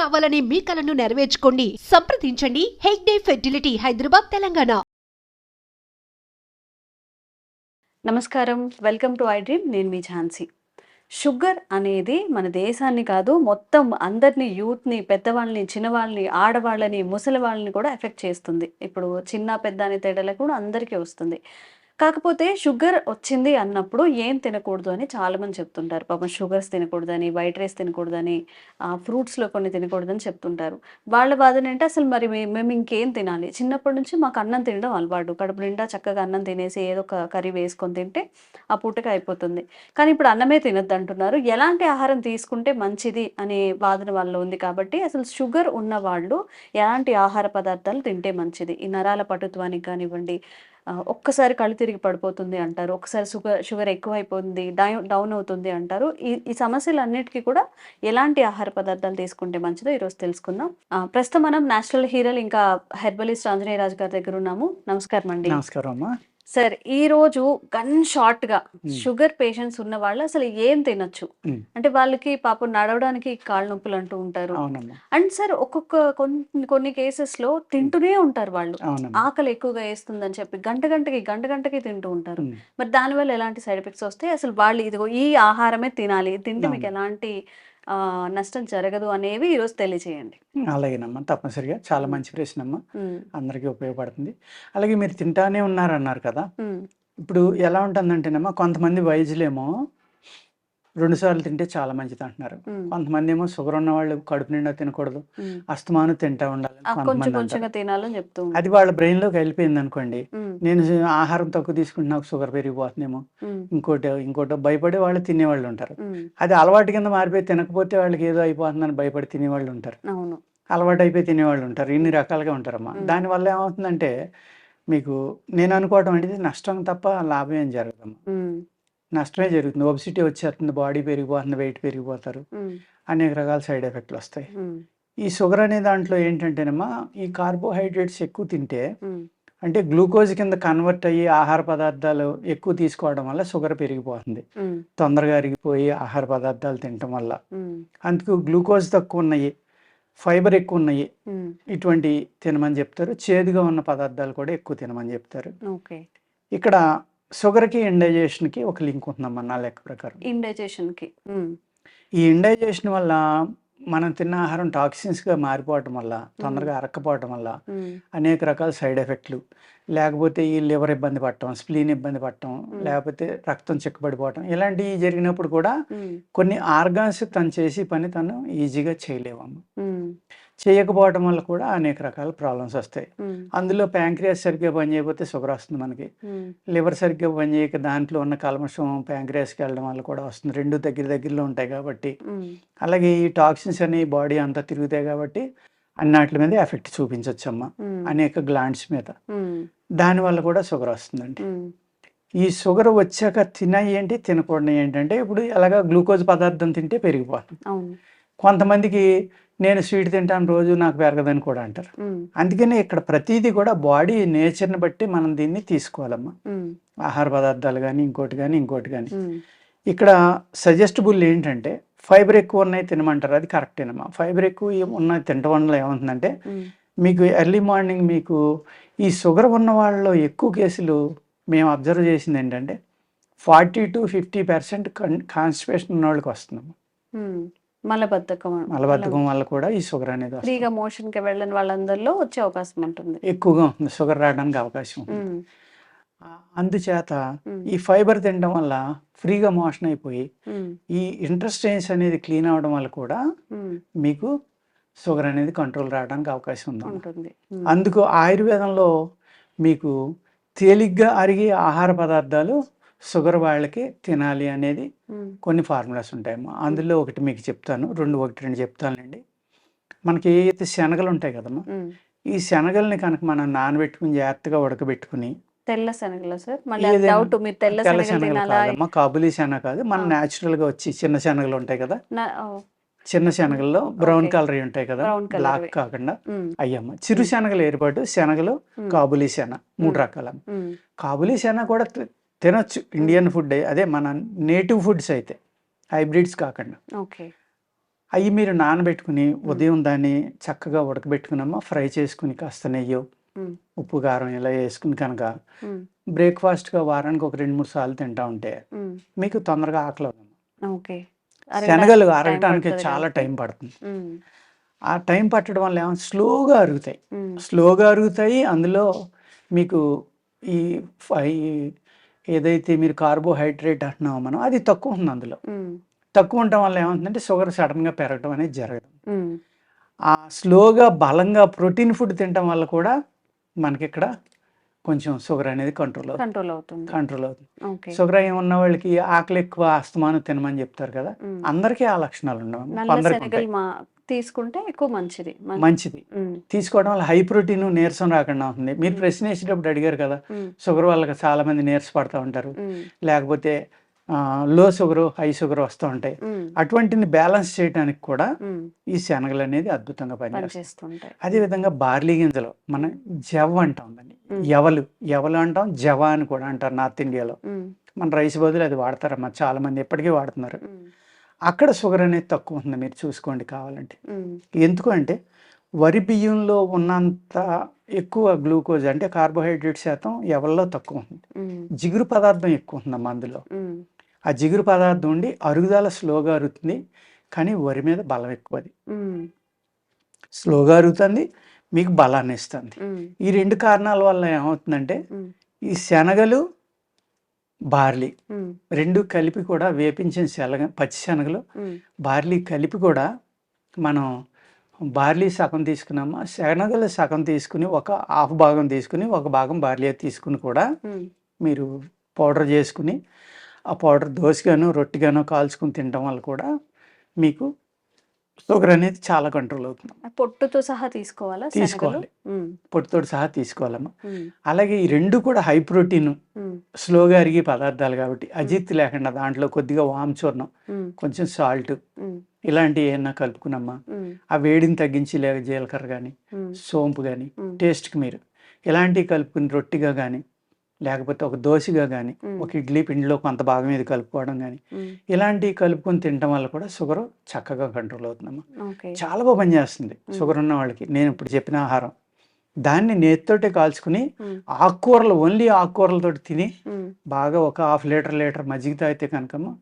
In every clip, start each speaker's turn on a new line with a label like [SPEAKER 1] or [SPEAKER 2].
[SPEAKER 1] కావాలనే మీ కలను నెరవేర్చుకోండి. సంప్రదించండి హెగ్డే ఫెర్టిలిటీ, హైదరాబాద్, తెలంగాణ.
[SPEAKER 2] నమస్కారం, వెల్కమ్ టు ఐ డ్రీమ్. నేను మీ ఝాన్సీ. షుగర్ అనేది మన దేశాన్ని కాదు, మొత్తం అందరినీ, యూత్ని, పెద్దవాళ్ళని, చిన్నవాళ్ళని, ఆడవాళ్ళని, ముసలి వాళ్ళని కూడా ఎఫెక్ట్ చేస్తుంది. ఇప్పుడు చిన్న పెద్ద అనే తేడాలకు కూడా అందరికీ వస్తుంది. కాకపోతే షుగర్ వచ్చింది అన్నప్పుడు ఏం తినకూడదు అని చాలామంది చెప్తుంటారు. పాపం షుగర్స్ తినకూడదని, వైట్ రైస్ తినకూడదని, ఫ్రూట్స్లో కొన్ని తినకూడదని చెప్తుంటారు. వాళ్ళ వాదన ఏంటి, అసలు మరి మేము ఇంకేం తినాలి? చిన్నప్పటి నుంచి మాకు అన్నం తినడం అలవాటు, కడుపు నిండా చక్కగా అన్నం తినేసి ఏదో ఒక కర్రీ వేసుకొని తింటే ఆ పూటకి అయిపోతుంది. కానీ ఇప్పుడు అన్నమే తినొద్దు అంటున్నారు. ఎలాంటి ఆహారం తీసుకుంటే మంచిది అనే వాదన వాళ్ళలో ఉంది. కాబట్టి అసలు షుగర్ ఉన్న వాళ్ళు ఎలాంటి ఆహార పదార్థాలు తింటే మంచిది? ఈ నరాల పటుత్వానికి కానివ్వండి, ఒక్కసారి కళ్ళు తిరిగి పడిపోతుంది అంటారు, ఒక్కసారి షుగర్ ఎక్కువైపోతుంది, డౌన్ అవుతుంది అంటారు. ఈ ఈ సమస్యలన్నిటికీ కూడా ఎలాంటి ఆహార పదార్థాలు తీసుకుంటే మంచిదో ఈరోజు తెలుసుకుందాం. ప్రస్తుతం మనం నేచురల్ హీరల్ ఇంకా హెర్బలిస్ట్ ఆంజనేయ రాజు గారి దగ్గర ఉన్నాము. నమస్కారం అండి.
[SPEAKER 3] నమస్కారం అమ్మా.
[SPEAKER 2] సార్, ఈ రోజు గన్ షార్ట్ గా షుగర్ పేషెంట్స్ ఉన్న వాళ్ళు అసలు ఏం తినొచ్చు? అంటే వాళ్ళకి పాపం నడవడానికి కాళ్ళ నొప్పులు అంటూ ఉంటారు. అండ్ సార్, కొన్ని కేసెస్ లో తింటూనే ఉంటారు వాళ్ళు, ఆకలి ఎక్కువగా వేస్తుందని చెప్పి గంటకి తింటూ ఉంటారు. మరి దానివల్ల ఎలాంటి సైడ్ ఎఫెక్ట్స్ వస్తాయి? అసలు వాళ్ళు ఇదిగో ఈ ఆహారమే తినాలి, తింటే మీకు ఎలాంటి నష్టం జరగదు అనేవి ఈరోజు తెలియజేయండి.
[SPEAKER 3] అలాగేనమ్మా, తప్పనిసరిగా. చాలా మంచి ప్రశ్న అమ్మా, అందరికీ ఉపయోగపడుతుంది. అలాగే మీరు తింటానే ఉన్నారన్నారు కదా, ఇప్పుడు ఎలా ఉంటుందంటేనమ్మా, కొంతమంది వయసులేమో 2 సార్లు తింటే చాలా మంచిది అంటున్నారు. కొంతమంది ఏమో షుగర్ ఉన్న వాళ్ళు కడుపు నిండా తినకూడదు, అస్తమానం తింటా ఉండాలి కొంతమంది
[SPEAKER 2] తినాలని చెప్తూ.
[SPEAKER 3] అది వాళ్ళ బ్రెయిన్ లోకి వెళ్ళిపోయింది అనుకోండి. నేను ఆహారం తక్కువ తీసుకుంటే నాకు షుగర్ పెరిగిపోతుందేమో, ఇంకోటో భయపడి వాళ్ళు తినేవాళ్ళు ఉంటారు. అది అలవాటు కింద మారిపోయి తినకపోతే వాళ్ళకి ఏదో అయిపోతుందని భయపడి తినేవాళ్ళు ఉంటారు. అలవాటు అయిపోయి తినేవాళ్ళు ఉంటారు. ఇన్ని రకాలుగా ఉంటారమ్మా. దానివల్ల ఏమవుతుందంటే, మీకు నేను అనుకోవటం అంటే నష్టం తప్ప లాభం ఏం జరగదమ్మా. నష్టమే జరుగుతుంది. ఒబిసిటీ వచ్చేస్తుంది, బాడీ పెరిగిపోతుంది, వెయిట్ పెరిగిపోతారు, అనేక రకాల సైడ్ ఎఫెక్ట్లు వస్తాయి. ఈ షుగర్ అనే దాంట్లో ఏంటంటేనమ్మా, ఈ కార్బోహైడ్రేట్స్ ఎక్కువ తింటే, అంటే గ్లూకోజ్ కింద కన్వర్ట్ అయ్యి ఆహార పదార్థాలు ఎక్కువ తీసుకోవడం వల్ల షుగర్ పెరిగిపోతుంది. తొందరగా అరిగిపోయి ఆహార పదార్థాలు తినటం వల్ల. అందుకు గ్లూకోజ్ తక్కువ ఉన్నాయి, ఫైబర్ ఎక్కువ ఉన్నాయి, ఇటువంటి తినమని చెప్తారు. చేదుగా ఉన్న పదార్థాలు కూడా ఎక్కువ తినమని చెప్తారు. ఇక్కడ షుగర్కి ఇండైజేషన్కి ఒక లింక్ ఉంటుందమ్మా నా లెక్క ప్రకారం. ఈ ఇండైజేషన్ వల్ల మనం తిన్న ఆహారం టాక్సిన్స్గా మారిపోవటం వల్ల, తొందరగా అరక్కపోవటం వల్ల అనేక రకాల సైడ్ ఎఫెక్ట్లు, లేకపోతే ఈ లివర్ ఇబ్బంది పడటం, స్ప్లీన్ ఇబ్బంది పడటం, లేకపోతే రక్తం చిక్కబడిపోవటం, ఇలాంటివి జరిగినప్పుడు కూడా కొన్ని ఆర్గాన్స్ తను చేసి పని తను ఈజీగా చేయలేవమ్మ. చేయకపోవటం వల్ల కూడా అనేక రకాల ప్రాబ్లమ్స్ వస్తాయి. అందులో ప్యాంక్రియాస్ సరిగ్గా పనిచేయకపోతే షుగర్ వస్తుంది మనకి. లివర్ సరిగ్గా పనిచేయక దాంట్లో ఉన్న కల్మషం ప్యాంక్రియాస్కి వెళ్ళడం వల్ల కూడా వస్తుంది. రెండు దగ్గరలో ఉంటాయి కాబట్టి. అలాగే ఈ టాక్సిన్స్ అనేవి బాడీ అంతా తిరుగుతాయి కాబట్టి అన్నిటి మీద ఎఫెక్ట్ చూపించవచ్చమ్మా, అనేక గ్లాండ్స్ మీద. దానివల్ల కూడా షుగర్ వస్తుందండి. ఈ షుగర్ వచ్చాక తినయి ఏంటి, తినకూడదు ఏంటంటే, ఇప్పుడు ఎలాగా గ్లూకోజ్ పదార్థం తింటే పెరిగిపోతుంది. కొంతమందికి నేను స్వీట్ తింటాను రోజు, నాకు పెరగదని కూడా అంటారు. అందుకని ఇక్కడ ప్రతిదీ కూడా బాడీ నేచర్ని బట్టి మనం దీన్ని తీసుకోవాలమ్మా. ఆహార పదార్థాలు కానీ ఇంకోటి కానీ. ఇక్కడ సజెస్టబుల్ ఏంటంటే, ఫైబర్ ఎక్కువ ఉన్నాయి తినమంటారు, అది కరెక్టేనమ్మా. ఫైబర్ ఎక్కువ ఉన్నది తినటం వల్ల ఏమవుతుందంటే, మీకు ఎర్లీ మార్నింగ్ మీకు ఈ షుగర్ ఉన్న వాళ్ళలో ఎక్కువ కేసులు మేము అబ్జర్వ్ చేసింది ఏంటంటే 40 to 50% కాన్స్టిపేషన్ ఉన్న వాళ్ళకి వస్తుందమ్మా.
[SPEAKER 2] మలబద్ధకం
[SPEAKER 3] వల్ల కూడా ఈ షుగర్ అనేది
[SPEAKER 2] ఫ్రీగా మోషన్ కి వెళ్ళని వాళ్ళందరిలో వచ్చే అవకాశం ఉంటుంది,
[SPEAKER 3] ఎక్కువగా ఉంటుంది, షుగర్ రావడానికి అవకాశం ఉంటుంది. అందుచేత ఈ ఫైబర్ తినడం వల్ల ఫ్రీగా మోషన్ అయిపోయి ఈ ఇంటెస్టైన్స్ అనేది క్లీన్ అవడం వల్ల కూడా మీకు షుగర్ అనేది కంట్రోల్ రావడానికి అవకాశం ఉంటుంది. అందుకు ఆయుర్వేదంలో మీకు తేలిగ్గా అరిగే ఆహార పదార్థాలు షుగర్ వాళ్ళకి తినాలి అనేది కొన్ని ఫార్ములాస్ ఉంటాయమ్మా. అందులో ఒకటి మీకు చెప్తాను, రెండు చెప్తానండి. మనకి ఏదైతే శనగలు ఉంటాయి కదమ్మా, ఈ శనగల్ని కనుక మనం నానబెట్టుకుని జాగ్రత్తగా ఉడకబెట్టుకుని,
[SPEAKER 2] తెల్ల శనగలు సార్,
[SPEAKER 3] తెల్ల శనగలు కాదమ్మా, కాబులీ శనగ కాదు, మన న్యాచురల్ గా వచ్చి చిన్న శనగలు ఉంటాయి కదా, చిన్న శనగల్లో బ్రౌన్ కలర్ ఉంటాయి కదా, బ్లాక్ కాకుండా అయ్యమ్మ. చిరు శనగలు ఏర్పాటు శనగలు, కాబులీ శన, 3 రకాల. కాబులీ శన కూడా తినొచ్చు, ఇండియన్ ఫుడ్, అదే మన నేటివ్ ఫుడ్స్ అయితే, హైబ్రిడ్స్ కాకుండా. అవి మీరు నానబెట్టుకుని ఉదయం దాన్ని చక్కగా ఉడకబెట్టుకునమ్మా ఫ్రై చేసుకుని కాస్త నెయ్యి ఉప్పు కారం ఇలా వేసుకుని కనుక బ్రేక్ఫాస్ట్గా వారానికి ఒక 2-3 సార్లు తింటా ఉంటే మీకు తొందరగా ఆకలి అవుతుంది.
[SPEAKER 2] ఓకే.
[SPEAKER 3] శనగలు
[SPEAKER 2] టైం
[SPEAKER 3] అరగటానికి
[SPEAKER 2] పడుతుంది
[SPEAKER 3] చాలా
[SPEAKER 2] కాబట్టి.
[SPEAKER 3] టైం పడుతుంది. ఆ టైం పట్టడం వల్ల ఏమో స్లోగా అరుగుతాయి. అందులో మీకు ఈ ఏదైతే మీరు కార్బోహైడ్రేట్ అంటున్నామో మనం అది తక్కువ ఉంది. అందులో తక్కువ ఉండటం వల్ల ఏమవుతుందంటే షుగర్ సడన్గా పెరగడం అనేది జరగదు. ఆ స్లోగా బలంగా ప్రోటీన్ ఫుడ్ తినటం వల్ల కూడా మనకి ఇక్కడ కొంచెం షుగర్ అనేది కంట్రోల్ అవుతుంది. షుగర్ అయి ఉన్న వాళ్ళకి ఆకలి ఎక్కువ, అస్తమానం తినమని చెప్తారు కదా, అందరికీ ఆ లక్షణాలు ఉండవు.
[SPEAKER 2] తీసుకుంటే ఎక్కువ
[SPEAKER 3] మంచిది తీసుకోవడం వల్ల హై ప్రోటీన్, నీరసం రాకుండా ఉంటుంది. మీరు ప్రశ్న వేసేటప్పుడు అడిగారు కదా, షుగర్ వల్ల చాలా మంది నీరసపడతా ఉంటారు, లేకపోతే లో షుగర్, హై షుగర్ వస్తూ ఉంటాయి. అటువంటిని బ్యాలెన్స్ చేయడానికి కూడా ఈ శనగలు అనేది అద్భుతంగా పనిచేస్తుంటాయి. అదేవిధంగా బార్లీ గింజలు మనం జవ అంటాం, దాన్ని ఎవలు అంటాం, జవ అని కూడా అంటారు నార్త్ ఇండియాలో. మన రైస్ బదులు అది వాడతారమ్మా, చాలా మంది ఎప్పటికీ వాడుతున్నారు. అక్కడ షుగర్ అనేది తక్కువ ఉంటుంది, మీరు చూసుకోండి కావాలంటే. ఎందుకు అంటే వరి బియ్యంలో ఉన్నంత ఎక్కువ గ్లూకోజ్ అంటే కార్బోహైడ్రేట్ శాతం ఎవరిలో తక్కువ ఉంటుంది. జిగురు పదార్థం ఎక్కువ ఉందమ్మా అందులో. ఆ జిగురు పదార్థం ఉండి అరుగుదల స్లోగా అరుగుతుంది, కానీ వరి మీద బలం ఎక్కువ. అది స్లోగా అరుగుతుంది, మీకు బలాన్ని ఇస్తుంది. ఈ 2 కారణాల వల్ల ఏమవుతుందంటే ఈ శనగలు, బార్లీ 2 కలిపి కూడా వేపించిన పచ్చి శనగలు, బార్లీ కలిపి కూడా మనం బార్లీ సగం తీసుకున్నామా, శనగలు సగం తీసుకుని ఒక హాఫ్ భాగం తీసుకుని ఒక భాగం బార్లీ తీసుకుని కూడా మీరు పౌడర్ చేసుకుని ఆ పౌడర్ దోశగానో రొట్టిగానో కాల్చుకుని తినడం వల్ల కూడా మీకు షుగర్ అనేది చాలా కంట్రోల్ అవుతుంది.
[SPEAKER 2] పొట్టుతో సహా తీసుకోవాలి,
[SPEAKER 3] పొట్టుతో సహా తీసుకోవాలమ్మా. అలాగే ఈ 2 కూడా హై ప్రోటీన్, స్లోగా అరిగే పదార్థాలు కాబట్టి అజీర్తి లేకుండా దాంట్లో కొద్దిగా వామ్ చూర్ణం, కొంచెం సాల్ట్ ఇలాంటివి ఏమన్నా కలుపుకున్నమ్మా, ఆ వేడిని తగ్గించి లేక జీలకర్ర కానీ సోంపు కానీ టేస్ట్కి మీరు ఇలాంటివి కలుపుకుని రొట్టిగా కానీ లేకపోతే ఒక దోశగా కానీ ఒక ఇడ్లీ పిండిలో కొంత భాగం మీద కలుపుకోవడం కానీ ఇలాంటివి కలుపుకొని తినడం వల్ల కూడా షుగర్ చక్కగా కంట్రోల్ అవుతుందమ్మా. చాలా బాగా పనిచేస్తుంది షుగర్ ఉన్న వాళ్ళకి. నేను ఇప్పుడు చెప్పిన ఆహారం దాన్ని నేతితోటే కాల్చుకుని ఆకుకూరలు, ఓన్లీ ఆకుకూరలతో తిని బాగా ఒక హాఫ్ లీటర్ మజ్జిగ తాగితే కనుకమ్మా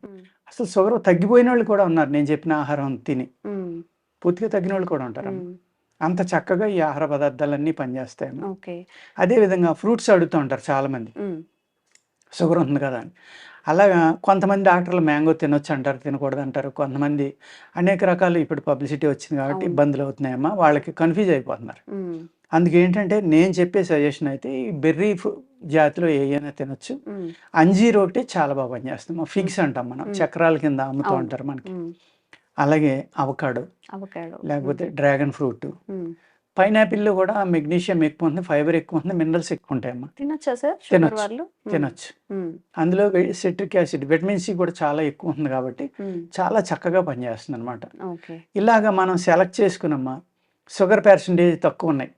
[SPEAKER 3] అసలు షుగర్ తగ్గిపోయిన వాళ్ళు కూడా ఉన్నారు. నేను చెప్పిన ఆహారం తిని పూర్తిగా తగ్గిన వాళ్ళు కూడా ఉంటారు. అంత చక్కగా ఈ ఆహార పదార్థాలన్నీ పనిచేస్తాయి. అదేవిధంగా ఫ్రూట్స్ అడుగుతూ ఉంటారు చాలామంది, షుగర్ ఉంది కదా అని. అలాగా కొంతమంది డాక్టర్లు మ్యాంగో తినొచ్చు అంటారు, తినకూడదు అంటారు. కొంతమంది అనేక రకాలు ఇప్పుడు పబ్లిసిటీ వచ్చింది కాబట్టి ఇబ్బందులు అవుతున్నాయమ్మా, వాళ్ళకి కన్ఫ్యూజ్ అయిపోతున్నారు. అందుకేంటంటే నేను చెప్పే సజెషన్ అయితే ఈ బెర్రీ జాతిలో ఏమైనా తినొచ్చు. అంజీర్ ఒకటి చాలా బాగా పనిచేస్తాం. ఫిగ్స్ అంటాం మనం, చక్రాల కింద అమ్ముతూ ఉంటారు మనకి. అలాగే అవకాడో, లేకపోతే డ్రాగన్ ఫ్రూట్, పైనాపిల్లో కూడా మెగ్నీషియం ఎక్కువ ఉంటుంది, ఫైబర్ ఎక్కువ ఉంటుంది, మినరల్స్ ఎక్కువ ఉంటాయమ్మా. తినొచ్చు. అందులో సిట్రిక్ యాసిడ్, విటమిన్ సి కూడా చాలా ఎక్కువ ఉంటుంది కాబట్టి చాలా చక్కగా పనిచేస్తుంది అనమాట. ఇలాగా మనం సెలెక్ట్ చేసుకున్నమ్మా, షుగర్ పర్సెంటేజ్ తక్కువ ఉన్నాయి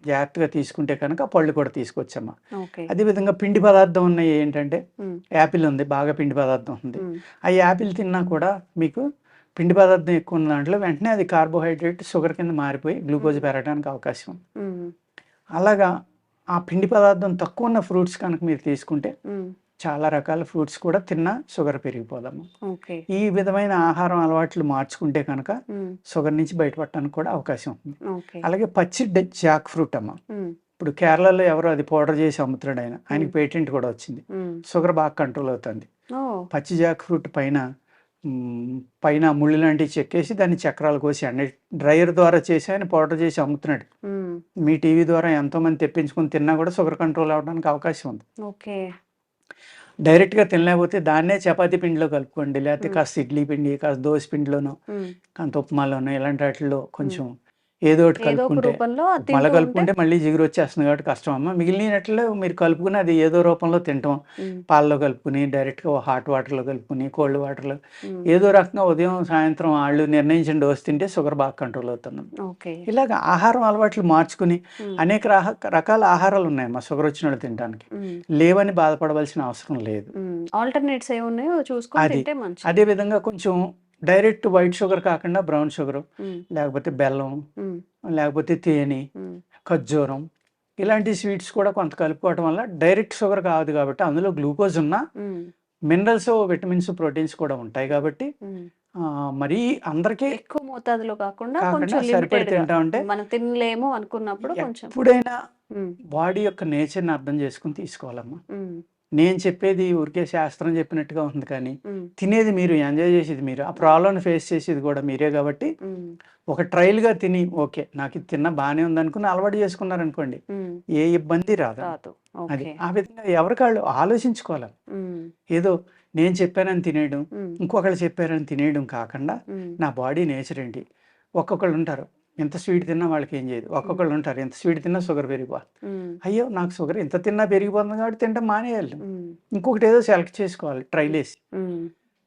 [SPEAKER 3] జాగ్రత్తగా తీసుకుంటే కనుక పళ్ళు కూడా తీసుకొచ్చమ్మా. అదేవిధంగా పిండి పదార్థం ఉన్నాయి ఏంటంటే యాపిల్ ఉంది, బాగా పిండి పదార్థం ఉంది. ఆ యాపిల్ తిన్నా కూడా మీకు పిండి పదార్థం ఎక్కువ ఉన్న దాంట్లో వెంటనే అది కార్బోహైడ్రేట్ షుగర్ కింద మారిపోయి గ్లూకోజ్ పెరగడానికి అవకాశం ఉంది. అలాగా ఆ పిండి పదార్థం తక్కువ ఉన్న ఫ్రూట్స్ కనుక మీరు తీసుకుంటే చాలా రకాల ఫ్రూట్స్ కూడా తిన్నా షుగర్ పెరిగిపోదమ్మా. ఈ విధమైన ఆహారం అలవాట్లు మార్చుకుంటే కనుక షుగర్ నుంచి బయటపడటానికి కూడా అవకాశం ఉంది. అలాగే పచ్చి జాక్ ఫ్రూట్ అమ్మా, ఇప్పుడు కేరళలో ఎవరో అది పౌడర్ చేసి అమ్ముతున్నాడు, ఆయనకి పేటెంట్ కూడా వచ్చింది. షుగర్ బాగా కంట్రోల్ అవుతుంది. పచ్చి జాక్ ఫ్రూట్ పైన ముళ్ళు లాంటివి చెక్కేసి దాన్ని చక్రాలు కోసి అన్ని డ్రైయర్ ద్వారా చేసి ఆయన పౌడర్ చేసి అమ్ముతున్నాడు. మీ టీవీ ద్వారా ఎంతో మంది తెప్పించుకుని తిన్నా కూడా షుగర్ కంట్రోల్ అవడానికి అవకాశం ఉంది. డైరెక్ట్గా తినలేకపోతే దాన్నే చపాతీ పిండిలో కలుపుకోండి, లేకపోతే కాస్త ఇడ్లీ పిండి, కాస్త దోశ పిండిలోనో, కాస్త ఉప్మాలోనో ఇలాంటి వాటిల్లో కొంచెం ఏదో ఒకటి కలుపుకుంటే, మళ్ళీ కలుపుకుంటే మళ్ళీ జిగురు వచ్చేస్తుంది కాబట్టి కష్టం అమ్మ. మిగిలినట్లు మీరు కలుపుకుని అది ఏదో రూపంలో తింటాం, పాలలో కలుపుకుని, డైరెక్ట్గా హాట్ వాటర్లో కలుపుకుని, కోల్డ్ వాటర్లో ఏదో రకంగా ఉదయం సాయంత్రం వాళ్ళు నిర్ణయించిన డోస్ తింటే షుగర్ బాగా కంట్రోల్ అవుతుంది. ఇలాగ ఆహారం అలవాట్లు మార్చుకుని అనేక రకాల ఆహారాలు ఉన్నాయమ్మా షుగర్ వచ్చిన వాళ్ళు తినడానికి, లేవని బాధపడవలసిన అవసరం లేదు.
[SPEAKER 2] ఆల్టర్నేట్స్ ఏమున్నాయో చూసుకొని తింటే మంచిది.
[SPEAKER 3] అదే విధంగా కొంచెం డైరెక్ట్ వైట్ షుగర్ కాకుండా బ్రౌన్ షుగర్,
[SPEAKER 2] ఉమ్,
[SPEAKER 3] లేకపోతే బెల్లం,
[SPEAKER 2] ఉమ్,
[SPEAKER 3] లేకపోతే తేనె,
[SPEAKER 2] ఉమ్,
[SPEAKER 3] ఖర్జూరం, ఇలాంటి స్వీట్స్ కూడా కొంత కలుపుకోవడం వల్ల డైరెక్ట్ షుగర్ కాదు కాబట్టి అందులో గ్లూకోజ్ ఉన్న
[SPEAKER 2] ఉమ్,
[SPEAKER 3] మినరల్స్, విటమిన్స్, ప్రోటీన్స్ కూడా ఉంటాయి కాబట్టి
[SPEAKER 2] ఉమ్.
[SPEAKER 3] మరీ అందరికీ
[SPEAKER 2] ఎక్కువ మోతాదులో కాకుండా
[SPEAKER 3] కాకుండా
[SPEAKER 2] కొంచెం
[SPEAKER 3] సరిపడి
[SPEAKER 2] లిమిటెడ్ గా
[SPEAKER 3] తింటా ఉంటే
[SPEAKER 2] మనం తినలేము అనుకున్నప్పుడు కొంచెం.
[SPEAKER 3] ఎప్పుడైనా
[SPEAKER 2] ఉమ్,
[SPEAKER 3] బాడీ యొక్క నేచర్ని అర్థం చేసుకుని తీసుకోవాలమ్మా.
[SPEAKER 2] ఉమ్,
[SPEAKER 3] నేను చెప్పేది ఊరికే శాస్త్రం చెప్పినట్టుగా ఉంది కానీ
[SPEAKER 2] ఉమ్,
[SPEAKER 3] తినేది మీరు, ఎంజాయ్ చేసేది మీరు, ఆ ప్రాబ్లమ్ని ఫేస్ చేసేది కూడా మీరే కాబట్టి
[SPEAKER 2] ఉమ్,
[SPEAKER 3] ఒక ట్రయల్గా తిని ఓకే నాకు ఇది తిన్నా బాగానే ఉంది అనుకుని అలవాటు చేసుకున్నారనుకోండి
[SPEAKER 2] ఉమ్.
[SPEAKER 3] ఏ ఇబ్బంది రాదు.
[SPEAKER 2] రాదు.
[SPEAKER 3] అది
[SPEAKER 2] ఓకే.
[SPEAKER 3] ఆ విధంగా ఎవరికాళ్ళు ఆలోచించుకోవాలి.
[SPEAKER 2] ఉమ్,
[SPEAKER 3] ఏదో నేను చెప్పానని తినేయడం,
[SPEAKER 2] ఉమ్,
[SPEAKER 3] ఇంకొకళ్ళు చెప్పారని తినేయడం కాకుండా
[SPEAKER 2] ఉమ్,
[SPEAKER 3] నా బాడీ నేచర్ ఏంటి. ఒక్కొక్కళ్ళు ఉంటారు ఎంత స్వీట్ తిన్నా వాళ్ళకి ఏం చేయదు, ఒక్కొక్కళ్ళు ఉంటారు ఎంత స్వీట్ తిన్నా షుగర్ పెరిగిపోతుంది.
[SPEAKER 2] ఉమ్,
[SPEAKER 3] అయ్యో నాకు షుగర్ ఎంత తిన్నా పెరిగిపోతుంది కాబట్టి తింటాం మానేయాలి.
[SPEAKER 2] ఉమ్,
[SPEAKER 3] ఇంకొకటి ఏదో సెలెక్ట్ చేసుకోవాలి ట్రైల్ వేసి.
[SPEAKER 2] ఉమ్.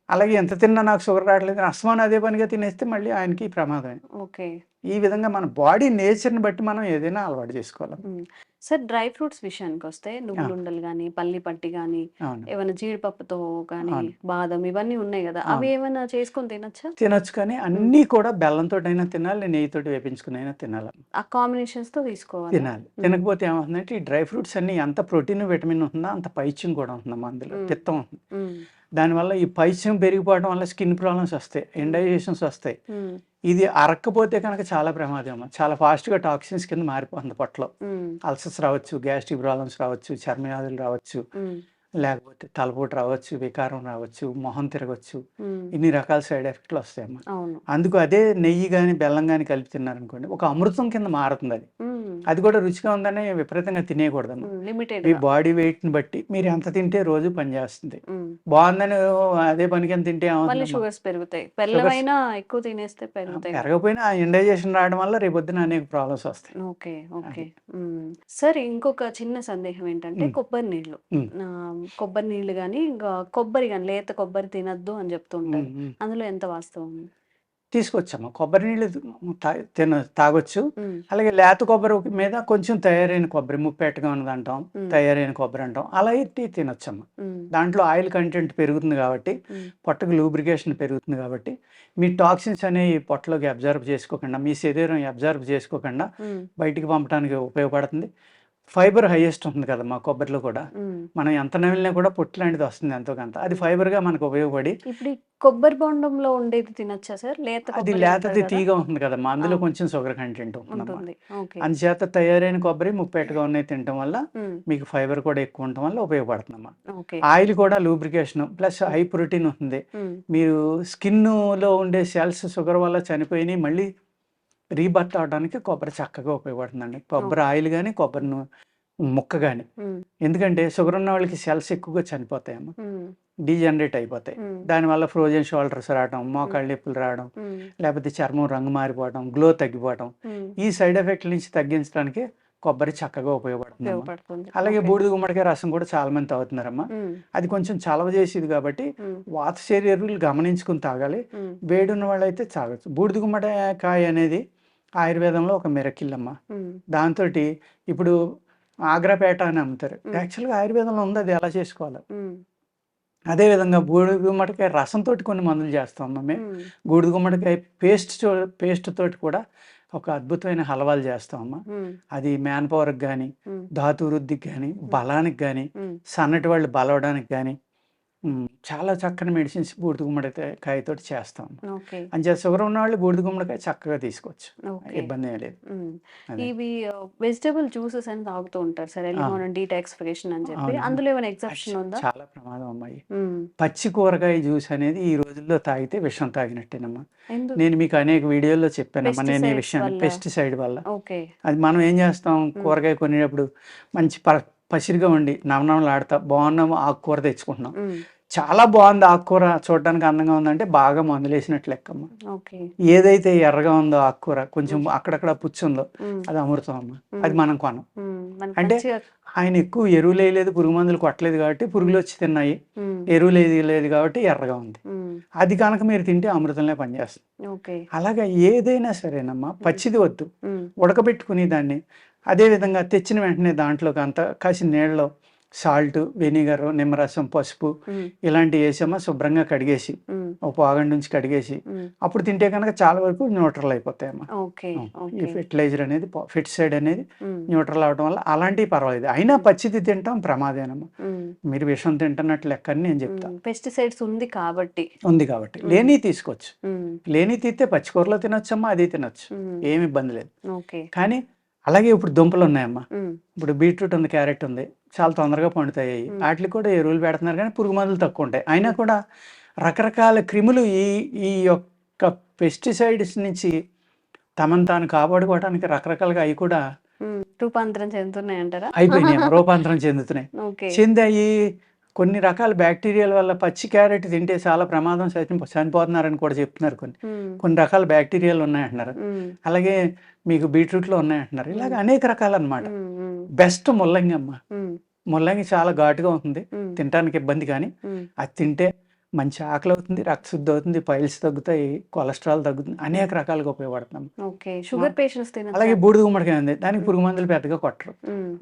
[SPEAKER 3] అలాగే ఎంత తిన్నా నాకు షుగర్ రావట్లేదు అస్తమానం అదే పనిగా తినేస్తే మళ్ళీ ఆయనకి ప్రమాదమే.
[SPEAKER 2] ఓకే.
[SPEAKER 3] ఈ విధంగా మన బాడీ నేచర్ని బట్టి మనం ఏదైనా అలవాటు చేసుకోవాలి.
[SPEAKER 2] ఉమ్. సార్, డ్రై ఫ్రూట్స్ విషయానికి వస్తే
[SPEAKER 3] ఆ,
[SPEAKER 2] నువ్వులుండలు కానీ పల్లి పట్టి కానీ
[SPEAKER 3] అవును
[SPEAKER 2] ఏమైనా జీడిపప్పుతో కానీ
[SPEAKER 3] అవును
[SPEAKER 2] బాదం ఇవన్నీ ఉన్నాయి కదా, అవి
[SPEAKER 3] అవును
[SPEAKER 2] ఏమైనా చేసుకొని తినచ్చా?
[SPEAKER 3] తినొచ్చు కానీ
[SPEAKER 2] ఉమ్.
[SPEAKER 3] అన్నీ కూడా బెల్లంతో అయినా తినాలి, నెయ్యితోటి వేపించుకుని అయినా తినాలి.
[SPEAKER 2] ఆ కాంబినేషన్స్ తో తీసుకోవాలా?
[SPEAKER 3] తినాలి.
[SPEAKER 2] ఉమ్,
[SPEAKER 3] తినకపోతే ఏమవుతుందంటే ఈ డ్రై ఫ్రూట్స్ అన్నీ ఎంత ప్రోటీన్, విటమిన్ ఉంటుందో అంత పైత్యం కూడా ఉంటుందమ్మా అందులో,
[SPEAKER 2] ఉమ్,
[SPEAKER 3] పిత్తం ఉంటుంది.
[SPEAKER 2] ఉమ్,
[SPEAKER 3] దానివల్ల ఈ పైత్యం పెరిగిపోవడం వల్ల స్కిన్ ప్రాబ్లమ్స్ వస్తాయి,
[SPEAKER 2] ఉమ్,
[SPEAKER 3] ఇండైజేషన్స్ వస్తాయి.
[SPEAKER 2] ఉమ్,
[SPEAKER 3] ఇది అరక్కపోతే కనుక చాలా ప్రమాదం అమ్మా. చాలా ఫాస్ట్గా టాక్సిన్స్ కింద మారిపోతుంది పొట్టలో.
[SPEAKER 2] ఉమ్,
[SPEAKER 3] అల్సర్స్ రావచ్చు, గ్యాస్ట్రిక్ ప్రాబ్లమ్స్ రావచ్చు, చర్మవ్యాధులు రావచ్చు,
[SPEAKER 2] ఉమ్,
[SPEAKER 3] లేకపోతే తలపోటు రావచ్చు, వికారం రావచ్చు, మొహం తిరగచ్చు,
[SPEAKER 2] ఉమ్.
[SPEAKER 3] ఇన్ని రకాల సైడ్ ఎఫెక్ట్లు వస్తాయమ్మా.
[SPEAKER 2] అవును.
[SPEAKER 3] అందుకు అదే నెయ్యి కానీ బెల్లం కానీ కలిపి తిన్నారనుకోండి ఒక అమృతం కింద మారుతుంది అది.
[SPEAKER 2] ఉమ్,
[SPEAKER 3] అది కూడా రుచిగా ఉందని విపరీతంగా తినేయకూడదమ్మా.
[SPEAKER 2] లిమిటెడ్
[SPEAKER 3] మీ
[SPEAKER 2] గా.
[SPEAKER 3] బాడీ వెయిట్ని బట్టి మీరు
[SPEAKER 2] ఉమ్,
[SPEAKER 3] ఎంత తింటే రోజు పనిచేస్తుంది.
[SPEAKER 2] ఉమ్.
[SPEAKER 3] బాగుందని అదే పని కింద తింటే
[SPEAKER 2] మళ్ళీ
[SPEAKER 3] ఏమవుతుందమ్మా,
[SPEAKER 2] షుగర్స్ పెరుగుతాయి,
[SPEAKER 3] షుగర్స్
[SPEAKER 2] బెల్లమైనా ఎక్కువ తినేస్తే పెరుగుతాయి కదా.
[SPEAKER 3] పెరగకపోయినా ఇండైజేషన్ రావడం వల్ల రేపొద్దున అనేక ప్రాబ్లమ్స్ వస్తాయి.
[SPEAKER 2] ఓకే. ఓకే.
[SPEAKER 3] అది
[SPEAKER 2] సరే, ఇంకొక చిన్న సందేహం ఏంటంటే
[SPEAKER 3] ఉమ్,
[SPEAKER 2] కొబ్బరి నీళ్ళు.
[SPEAKER 3] ఉమ్,
[SPEAKER 2] కొబ్బరి నీళ్ళు గానీ, ఇంకా కొబ్బరి గాని లేత కొబ్బరి తినొద్దు అని చెప్తుంటారు.
[SPEAKER 3] ఉమ్.
[SPEAKER 2] అందులో ఎంత వాస్తవం?
[SPEAKER 3] తీసుకొచ్చాము కొబ్బరి నీళ్ళు తాగొచ్చు.
[SPEAKER 2] హ్మ్.
[SPEAKER 3] అలాగే లేత కొబ్బరి మీద కొంచెం తయారైన కొబ్బరి, ముప్పేటగా ఉన్నది అంటాం,
[SPEAKER 2] హ్మ్.
[SPEAKER 3] తయారైన కొబ్బరి అంటాం, అలా ఎత్తి తినొచ్చమ్మా.
[SPEAKER 2] హ్మ్.
[SPEAKER 3] దాంట్లో ఆయిల్ కంటెంట్ పెరుగుతుంది కాబట్టి,
[SPEAKER 2] హ్మ్.
[SPEAKER 3] పొట్టకు లూబ్రికేషన్ పెరుగుతుంది కాబట్టి, మీ టాక్సిన్స్ అనేవి పొట్టలోకి అబ్జర్వ్ చేసుకోకుండా, మీ శరీరం అబ్జర్వ్ చేసుకోకుండా
[SPEAKER 2] హ్మ్.
[SPEAKER 3] బయటికి పంపడానికి ఉపయోగపడుతుంది. ఫైబర్ హైయెస్ట్ ఉంటుంది కదా మా కొబ్బరిలో కూడా.
[SPEAKER 2] హ్మ్.
[SPEAKER 3] మనం ఎంత నమిలినా కూడా పొట్టు లాంటిది వస్తుంది ఎంతో కొంత. అది ఫైబర్గా మనకు ఉపయోగపడి,
[SPEAKER 2] ఇప్పుడు ఈ కొబ్బరి బొండంలో ఉండేది తినొచ్చా సార్? లేత
[SPEAKER 3] అది
[SPEAKER 2] కొబ్బరి
[SPEAKER 3] లేతది
[SPEAKER 2] అంటారు కదా?
[SPEAKER 3] తీగా ఉంటుంది కదమ్మా,
[SPEAKER 2] ఆ!
[SPEAKER 3] అందులో కొంచెం షుగర్ కంటెంట్ ఉంటుందమ్మా.
[SPEAKER 2] ఉంటుంది. ఓకే.
[SPEAKER 3] అందుచేత తయారైన కొబ్బరి ముప్పేటగా ఉన్నాయి తినటం వల్ల
[SPEAKER 2] హ్మ్.
[SPEAKER 3] మీకు ఫైబర్ కూడా ఎక్కువ ఉండటం వల్ల ఉపయోగపడుతుందమ్మా.
[SPEAKER 2] ఓకే.
[SPEAKER 3] ఆయిల్ కూడా లూబ్రికేషన్ ప్లస్
[SPEAKER 2] హ్మ్.
[SPEAKER 3] హై ప్రోటీన్ ఉంటుంది.
[SPEAKER 2] హ్మ్.
[SPEAKER 3] మీరు స్కిన్లో ఉండే సెల్స్ షుగర్ వల్ల చనిపోయినాయి మళ్ళీ రీబర్త్ అవడానికి కొబ్బరి చక్కగా ఉపయోగపడుతుందండి. కొబ్బరి
[SPEAKER 2] ఓకే.
[SPEAKER 3] ఆయిల్ కానీ కొబ్బరి ముక్క కానీ.
[SPEAKER 2] హ్మ్.
[SPEAKER 3] ఎందుకంటే షుగర్ ఉన్న వాళ్ళకి సెల్స్ ఎక్కువగా చనిపోతాయమ్మా,
[SPEAKER 2] హ్మ్.
[SPEAKER 3] డీజనరేట్ అయిపోతాయి.
[SPEAKER 2] హ్మ్.
[SPEAKER 3] దానివల్ల ఫ్రోజన్ షోల్డర్స్ రావడం,
[SPEAKER 2] హ్మ్.
[SPEAKER 3] మోకాళ్ళ నొప్పులు రావడం,
[SPEAKER 2] హ్మ్.
[SPEAKER 3] లేకపోతే చర్మం రంగు మారిపోవడం, గ్లో తగ్గిపోవడం,
[SPEAKER 2] హ్మ్.
[SPEAKER 3] ఈ సైడ్ ఎఫెక్ట్ల నుంచి తగ్గించడానికి కొబ్బరి చక్కగా ఉపయోగపడుతుందమ్మా.
[SPEAKER 2] ఉపయోగపడుతుంది.
[SPEAKER 3] అలాగే
[SPEAKER 2] ఓకే.
[SPEAKER 3] బూడిద గుమ్మడికాయ రసం కూడా చాలా మంది తాగుతున్నారమ్మా.
[SPEAKER 2] హ్మ్.
[SPEAKER 3] అది కొంచెం చలవ చేసేది కాబట్టి
[SPEAKER 2] హ్మ్.
[SPEAKER 3] వాత శరీరాలు గమనించుకుని తాగాలి.
[SPEAKER 2] హ్మ్.
[SPEAKER 3] వేడి ఉన్న వాళ్ళైతే తాగొచ్చు. బూడిద గుమ్మడికాయ అనేది ఆయుర్వేదంలో ఒక మిరకిల్ అమ్మా.
[SPEAKER 2] హ్మ్.
[SPEAKER 3] దాంతోటి ఇప్పుడు ఆగ్రాపేట అని అమ్ముతారు.
[SPEAKER 2] హ్మ్.
[SPEAKER 3] యాక్చువల్గా ఆయుర్వేదంలో ఉంది అది ఎలా చేసుకోవాలి.
[SPEAKER 2] హ్మ్.
[SPEAKER 3] అదేవిధంగా బూడిద గుమ్మడికాయ రసంతోటి కొన్ని మందులు చేస్తామమ్మా మేము.
[SPEAKER 2] హ్మ్.
[SPEAKER 3] బూడిద గుమ్మడికాయ పేస్ట్ తోటి కూడా ఒక అద్భుతమైన హల్వాలు చేస్తామమ్మా.
[SPEAKER 2] హ్మ్.
[SPEAKER 3] అది మ్యాన్ పవర్కి కానీ,
[SPEAKER 2] హ్మ్.
[SPEAKER 3] ధాతు వృద్ధికి కానీ,
[SPEAKER 2] హ్మ్.
[SPEAKER 3] బలానికి కానీ,
[SPEAKER 2] హ్మ్.
[SPEAKER 3] సన్నటి వాళ్ళు బలవడానికి కానీ చాలా చక్కని మెడిసిన్స్ బూడిద గుమ్మడికాయతోటి చేస్తాం.
[SPEAKER 2] ఓకే.
[SPEAKER 3] అంచేత షుగర్ ఉన్నవాళ్ళు బూడిద గుమ్మడికాయ చక్కగా తీసుకోవచ్చు,
[SPEAKER 2] ఓకే.
[SPEAKER 3] ఇబ్బంది ఏం లేదు.
[SPEAKER 2] హ్మ్.
[SPEAKER 3] అదే
[SPEAKER 2] ఇవి వెజిటబుల్ జ్యూసెస్ అని తాగుతూ ఉంటారు సార్. ఎర్లీ
[SPEAKER 3] ఆ,
[SPEAKER 2] మార్నింగ్ డీటాక్సిఫికేషన్ అని చెప్పి.
[SPEAKER 3] అవునమ్మా.
[SPEAKER 2] అందులో ఏమైనా
[SPEAKER 3] అది
[SPEAKER 2] ఎగ్జెప్షన్ ఉందా?
[SPEAKER 3] చాలా ప్రమాదం అమ్మాయి.
[SPEAKER 2] హ్మ్.
[SPEAKER 3] పచ్చి కూరగాయ జ్యూస్ అనేది ఈ రోజుల్లో తాగితే విషం తాగినట్టేనమ్మా.
[SPEAKER 2] ఎందుకు?
[SPEAKER 3] నేను మీకు అనేక వీడియోల్లో చెప్పానమ్మా నేను ఈ
[SPEAKER 2] పెస్టిసైడ్స్
[SPEAKER 3] విషయాన్ని.
[SPEAKER 2] వల్ల?
[SPEAKER 3] పెస్టిసైడ్ వల్ల
[SPEAKER 2] ఓకే.
[SPEAKER 3] అది మనం ఏం చేస్తాం,
[SPEAKER 2] హ్మ్.
[SPEAKER 3] కూరగాయ కొనేటప్పుడు మంచి పసిరిగా ఉండి నవనవలాడుతా బాగున్నాము ఆకుకూర తెచ్చుకుంటున్నాం.
[SPEAKER 2] హ్మ్.
[SPEAKER 3] చాలా బాగుంది ఆకుకూర, చూడడానికి అందంగా ఉందంటే బాగా మందులేసినట్లు లెక్కమ్మ.
[SPEAKER 2] ఓకే.
[SPEAKER 3] ఏదైతే ఎర్రగా ఉందో ఆకుకూర కొంచెం
[SPEAKER 2] హ్మ్.
[SPEAKER 3] అక్కడక్కడ పుచ్చుందో
[SPEAKER 2] హ్మ్.
[SPEAKER 3] అది అమృతం అమ్మ. అది
[SPEAKER 2] హ్మ్.
[SPEAKER 3] మనం కొనం.
[SPEAKER 2] హ్మ్. మనకు
[SPEAKER 3] అంటే
[SPEAKER 2] మంచిగా.
[SPEAKER 3] ఆయన ఎక్కువ ఎరువులు వేయలేదు, పురుగు మందులు కొట్టలేదు కాబట్టి పురుగులు
[SPEAKER 2] హ్మ్.
[SPEAKER 3] వచ్చి తిన్నాయి.
[SPEAKER 2] హ్మ్.
[SPEAKER 3] ఎరువులు వేయలేదు కాబట్టి ఎర్రగా ఉంది.
[SPEAKER 2] హ్మ్.
[SPEAKER 3] అది కనుక మీరు తింటే అమృతంలో పనిచేస్తుంది.
[SPEAKER 2] ఓకే.
[SPEAKER 3] అలాగా ఏదైనా సరేనమ్మా,
[SPEAKER 2] హ్మ్.
[SPEAKER 3] పచ్చిది వద్దు,
[SPEAKER 2] హ్మ్.
[SPEAKER 3] ఉడకబెట్టుకుని దాన్ని అదేవిధంగా తెచ్చిన వెంటనే దాంట్లోకి అంతా కాసిన నీళ్ళలో సాల్ట్, వెనిగర్, నిమ్మరసం, పసుపు ఇలాంటివి వేసామా శుభ్రంగా కడిగేసి ఒక పావుగంట నుంచి కడిగేసి అప్పుడు తింటే కనుక చాలా వరకు న్యూట్రల్ అయిపోతాయమ్మా.
[SPEAKER 2] ఓకే.
[SPEAKER 3] ఈ
[SPEAKER 2] ఓకే.
[SPEAKER 3] ఫెర్టిలైజర్ అనేది ఫెర్టిసైడ్ అనేది న్యూట్రల్ అవడం వల్ల అలాంటివి పర్వాలేదు. అయినా పచ్చిది తింటాం ప్రమాదేనమ్మా. మీరు విషం తింటున్నట్లు లెక్క అని నేను చెప్తా.
[SPEAKER 2] పెస్టిసైడ్స్ ఉంది కాబట్టి.
[SPEAKER 3] ఉంది కాబట్టి లేని తీసుకోవచ్చు. లేని తీస్తే పచ్చికూరలో తినొచ్చమ్మా, అది తినొచ్చు, ఏమి ఇబ్బంది లేదు.
[SPEAKER 2] ఓకే.
[SPEAKER 3] కానీ అలాగే ఇప్పుడు దుంపలు ఉన్నాయమ్మా. ఇప్పుడు బీట్రూట్ ఉంది, క్యారెట్ ఉంది, చాలా తొందరగా పండుతాయి. వాటికి కూడా ఎరువులు పెడుతున్నారు కానీ పురుగు మందులు తక్కువ ఉంటాయి. అయినా కూడా రకరకాల క్రిములు ఈ యొక్క పెస్టిసైడ్స్ నుంచి తమను తాను కాపాడుకోవడానికి రకరకాలుగా అవి కూడా
[SPEAKER 2] రూపాంతరం చెందుతున్నాయి అంటారా?
[SPEAKER 3] అయిపోయినాయి, రూపాంతరం చెందుతున్నాయి.
[SPEAKER 2] ఓకే.
[SPEAKER 3] చెందాయి కొన్ని రకాల బ్యాక్టీరియాల వల్ల పచ్చి క్యారెట్ తింటే చాలా ప్రమాదం, చనిపోతున్నారని కూడా చెప్తున్నారు. కొన్ని రకాల బ్యాక్టీరియాలు ఉన్నాయంటున్నారు. అలాగే మీకు బీట్రూట్లో ఉన్నాయంటున్నారు. ఇలాగ అనేక రకాలు అనమాట. బెస్ట్ ముల్లంగి అమ్మ. ముల్లంగి చాలా ఘాటుగా ఉంటుంది, తినడానికి ఇబ్బంది, కానీ అది తింటే మంచి ఆకలి అవుతుంది, రక్తశుద్ధి అవుతుంది, పైల్స్ తగ్గుతాయి, కొలెస్ట్రాల్ తగ్గుతుంది, అనేక రకాలుగా ఉపయోగపడుతున్నాం.
[SPEAKER 2] ఓకే. షుగర్ పేషెంట్స్
[SPEAKER 3] అలాగే బూడిద గుమ్మడికాయ ఉంది, దానికి పురుగు మందులు పెద్దగా కొట్టరు,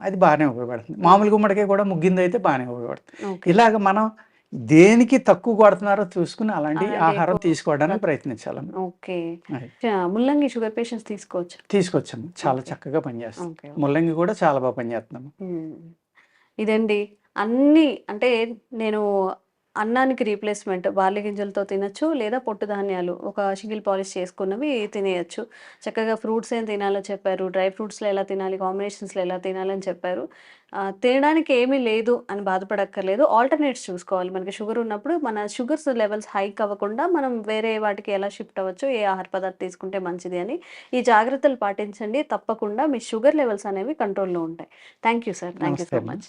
[SPEAKER 3] అది బాగానే ఉపయోగపడుతుంది. మామూలు గుమ్మడికాయ కూడా ముగ్గింది అయితే బాగానే ఉపయోగపడుతుంది. ఇలాగ మనం దేనికి తక్కువ కొడుతున్నారో చూసుకుని అలాంటి ఆహారం తీసుకోవడానికి ప్రయత్నించాలమ్మ.
[SPEAKER 2] ఓకే. ముల్లంగి షుగర్ పేషెంట్స్
[SPEAKER 3] తీసుకొచ్చాము, చాలా చక్కగా పనిచేస్తాం. ముల్లంగి కూడా చాలా బాగా పనిచేస్తున్నాము.
[SPEAKER 2] ఇదండి అన్ని, అంటే నేను అన్నానికి రీప్లేస్మెంట్ బార్లీ గింజలతో తినచ్చు, లేదా పొట్టు ధాన్యాలు ఒక సింగిల్ పాలిష్ చేసుకున్నవి తినేయచ్చు. చక్కగా ఫ్రూట్స్ ఏం తినాలో చెప్పారు, డ్రై ఫ్రూట్స్లో ఎలా తినాలి, కాంబినేషన్స్లో ఎలా తినాలని చెప్పారు. తినడానికి ఏమీ లేదు అని బాధపడక్కర్లేదు, ఆల్టర్నేట్స్ చూసుకోవాలి. మనకి షుగర్ ఉన్నప్పుడు మన షుగర్స్ లెవెల్స్ హైక్ అవ్వకుండా మనం వేరే వాటికి ఎలా షిఫ్ట్ అవ్వచ్చు, ఏ ఆహార పదార్థం తీసుకుంటే మంచిది అని ఈ జాగ్రత్తలు పాటించండి. తప్పకుండా మీ షుగర్ లెవెల్స్ అనేవి కంట్రోల్లో ఉంటాయి. Thank you sir, thank you so much.